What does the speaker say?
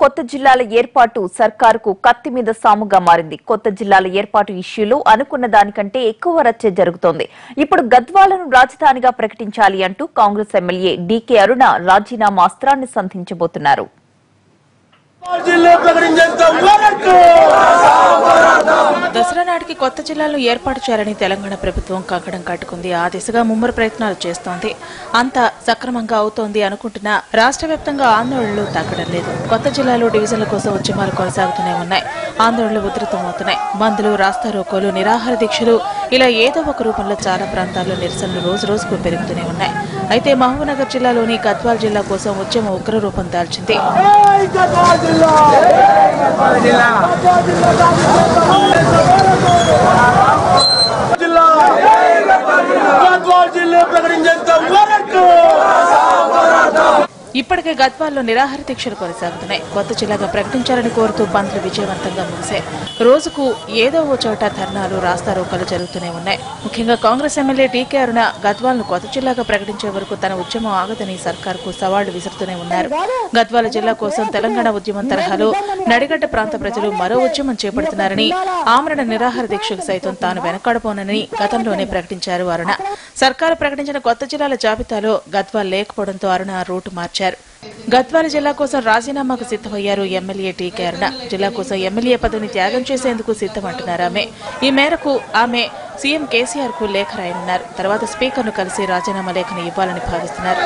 కొత్త జిల్లాల ఏర్పాటు సర్కారుకు కత్తి మీద సాముగా మారింది. కొత్త జిల్లాల ఏర్పాటు ఇష్యూలో అనుకున్న దానికంటే ఎక్కువ రచ్చ జరుగుతోంది. ఇప్పుడు గద్వాలను రాజధానిగా ప్రకటించాలి అంటూ కాంగ్రెస్ ఎమ్మెల్యే డీకే అరుణ రాజీనామా అస్త్రాన్ని సంధించబోతున్నారు. దసరా నాటికి కొత్త జిల్లాలను ఏర్పాటు చేయాలని తెలంగాణ ప్రభుత్వం కంకణం కట్టుకుంది. ఆ దిశగా ముమ్మర ప్రయత్నాలు చేస్తోంది. అంతా సక్రమంగా అవుతోంది అనుకుంటున్నా రాష్ట్ర వ్యాప్తంగా ఆందోళనలు తగ్గడం లేదు. కొత్త జిల్లాలో డివిజన్ల కోసం ఉద్యమాలు కొనసాగుతూనే ఉన్నాయి. ఆందోళనలు ఉధృతమవుతున్నాయి. బంద్లు, రాస్తారోకోలు, నిరాహార దీక్షలు ఇలా ఏదో ఒక రూపంలో చాలా ప్రాంతాల్లో నిరసనలు రోజు రోజుకు పెరుగుతూనే ఉన్నాయి. అయితే మహబూబ్నగర్ జిల్లాలోని గద్వాల్ జిల్లా కోసం ఉద్యమం ఉగ్రరూపం దాల్చింది. ఇప్పటికే గద్వాల్లో నిరాహార దీక్షలు కొనసాగుతున్నాయి. కొత్త జిల్లాగా ప్రకటించాలని కోరుతూ బంద్లు విజయవంతంగా ముగిశాయి. రోజుకు ఏదో ఓ చోట ధర్నాలు, రాస్తారోకలు జరుగుతూనే ఉన్నాయి. ముఖ్యంగా కాంగ్రెస్ ఎమ్మెల్యే డీకే అరుణ గద్వాలను కొత్త జిల్లాగా ప్రకటించే వరకు తన ఉద్యమం ఆగదని సర్కార్కు సవాళ్లు విసురుతూనే ఉన్నారు. గద్వాల జిల్లా కోసం తెలంగాణ ఉద్యమం తరహాలో నడిగడ్డ ప్రాంత ప్రజలు మరో ఉద్యమం చేపడుతున్నారని, ఆమరణ నిరాహార దీక్షకు సైతం తాను వెనకాడబోనని గతంలోనే ప్రకటించారు అరుణ. సర్కారు ప్రకటించిన కొత్త జిల్లాల జాబితాలో గద్వాల్ లేకపోవడంతో అరుణ రూటు మార్చారు. గద్వాల జిల్లా కోసం రాజీనామాకు సిద్ధమయ్యారు ఎమ్మెల్యే డీకే అరుణ. జిల్లా కోసం ఎమ్మెల్యే పదవిని త్యాగం చేసేందుకు సిద్ధమంటున్నారు ఆమె. ఈ మేరకు ఆమె సీఎం కేసీఆర్ కు లేఖ రాయనున్నారు. తర్వాత స్పీకర్ను కలిసి రాజీనామా లేఖను ఇవ్వాలని భావిస్తున్నారు.